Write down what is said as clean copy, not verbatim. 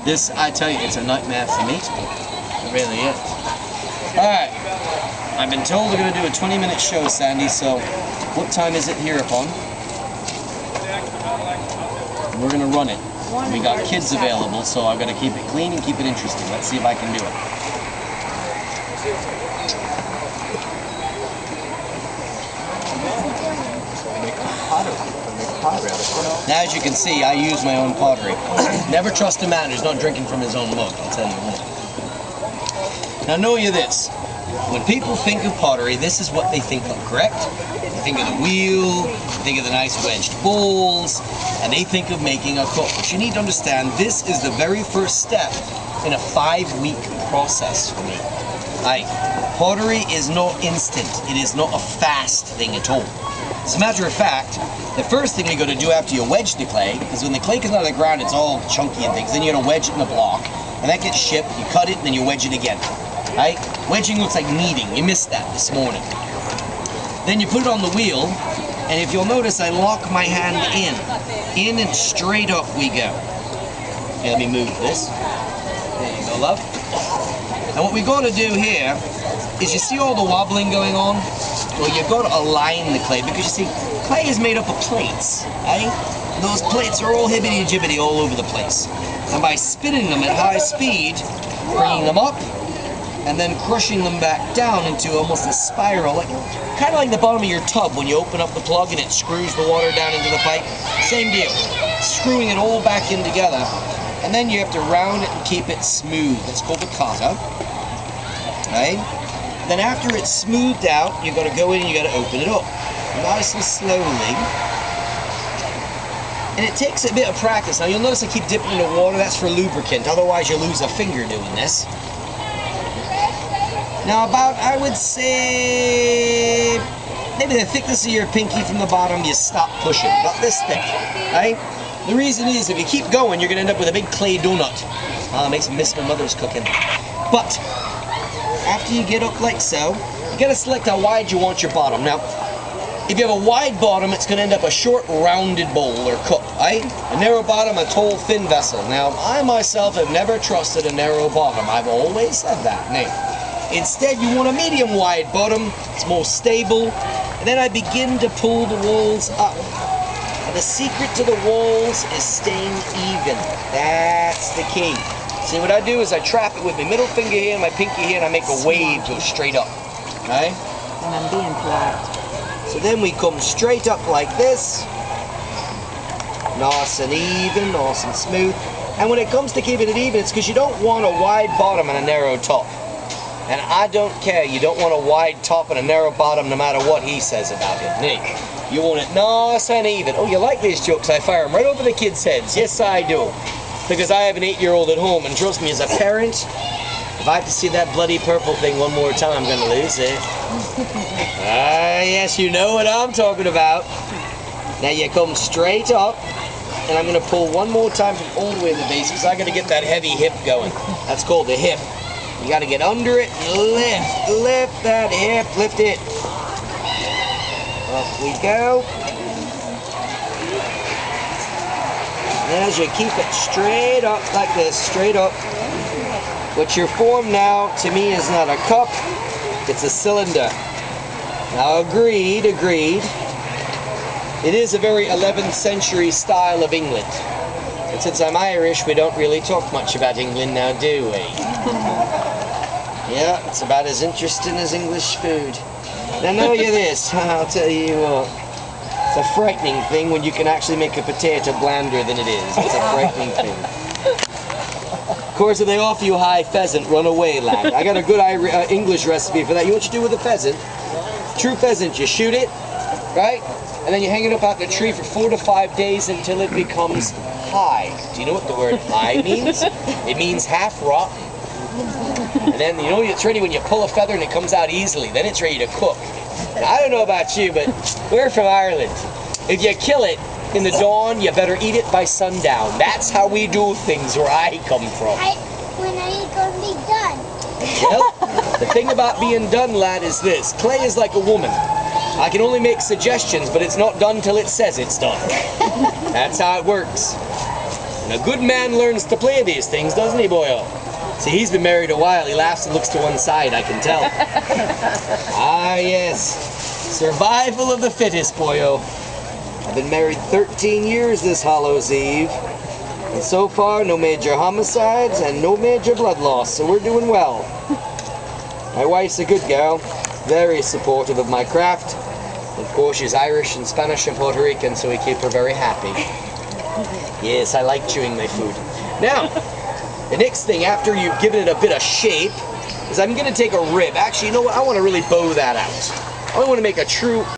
This, I tell you, it's a nightmare for me. It really is. Alright. I've been told we're going to do a 20-minute show, Sandy, so what time is it here upon? We're going to run it. We got kids available, so I've got to keep it clean and keep it interesting. Let's see if I can do it. Now, as you can see, I use my own pottery. Never trust a man who's not drinking from his own mug, I'll tell you what. Now, know you this. When people think of pottery, this is what they think of, correct? They think of the wheel, they think of the nice wedged bowls, and they think of making a cup. But you need to understand, this is the very first step in a 5-week process for me. Pottery is not instant. It is not a fast thing at all. As a matter of fact, the first thing you got to do after you wedge the clay, because when the clay comes out of the ground, it's all chunky and things, then you got to wedge it in a block, and that gets shipped, you cut it, and then you wedge it again. Right? Wedging looks like kneading. You missed that this morning. Then you put it on the wheel, and if you'll notice, I lock my hand in. In and straight up we go. Okay, let me move this. There you go, love. And what we got to do here is, you see all the wobbling going on? Well, you've got to align the clay, because you see, clay is made up of plates, right? And those plates are all hibbity-jibbity all over the place. And by spinning them at high speed, bringing them up, and then crushing them back down into almost a spiral, like kind of like the bottom of your tub when you open up the plug and it screws the water down into the pipe. Same deal. Screwing it all back in together, and then you have to round it and keep it smooth. It's called a kata. Right? Then after it's smoothed out, you've got to go in and you've got to open it up. Nice and slowly. And it takes a bit of practice. Now you'll notice I keep dipping in the water. That's for lubricant. Otherwise you'll lose a finger doing this. Now about, I would say, maybe the thickness of your pinky from the bottom, you stop pushing. About this thick, right? The reason is, if you keep going, you're going to end up with a big clay donut. Makes me miss my mother's cooking. But after you get up like so, you got to select how wide you want your bottom. Now, if you have a wide bottom, it's going to end up a short, rounded bowl or cup, right? A narrow bottom, a tall, thin vessel. Now, I myself have never trusted a narrow bottom. I've always said that. Now, instead, you want a medium-wide bottom. It's more stable. And then I begin to pull the walls up. And the secret to the walls is staying even. That's the key. See, what I do is I trap it with my middle finger here and my pinky here, and I make a wave go straight up. Okay? And I'm being polite. So then we come straight up like this. Nice and even, nice and smooth. And when it comes to keeping it even, it's because you don't want a wide bottom and a narrow top. And I don't care, you don't want a wide top and a narrow bottom no matter what he says about it. Nick, you want it nice and even. Oh, you like these jokes? I fire them right over the kids' heads. Yes, I do. Because I have an 8-year-old at home, and trust me, as a parent, if I have to see that bloody purple thing one more time, I'm going to lose it. Yes, you know what I'm talking about. Now you come straight up, and I'm going to pull one more time from all the way to the base, because I got to get that heavy hip going. That's called the hip. You got to get under it and lift that hip, lift it. Up we go. And as you keep it straight up like this, straight up. What you're formed now, to me, is not a cup, it's a cylinder. Now, agreed. It is a very 11th century style of England. And since I'm Irish, we don't really talk much about England now, do we? Yeah, it's about as interesting as English food. Now, know you this, I'll tell you what. It's a frightening thing when you can actually make a potato blander than it is. It's a frightening thing. Of course, if they offer you high pheasant, run away, lad. I got a good English recipe for that. You know what you do with a pheasant? True pheasant, you shoot it, right? And then you hang it up out the tree for 4 to 5 days until it becomes high. Do you know what the word high means? It means half rotten. And then, you know, it's ready when you pull a feather and it comes out easily. Then it's ready to cook. Now, I don't know about you, but we're from Ireland. If you kill it in the dawn, you better eat it by sundown. That's how we do things where I come from. When are you going to be done? Well, the thing about being done, lad, is this. Clay is like a woman. I can only make suggestions, but it's not done till it says it's done. That's how it works. And a good man learns to play these things, doesn't he, boyo? See, he's been married a while. He laughs and looks to one side, I can tell. Ah, yes. Survival of the fittest, boyo. I've been married 13 years this Hallows Eve. And so far, no major homicides and no major blood loss, so we're doing well. My wife's a good girl, very supportive of my craft. Of course, she's Irish and Spanish and Puerto Rican, so we keep her very happy. Yes, I like chewing my food. Now, the next thing, after you've given it a bit of shape, is I'm going to take a rib. Actually, you know what? I want to really bow that out. I want to make a true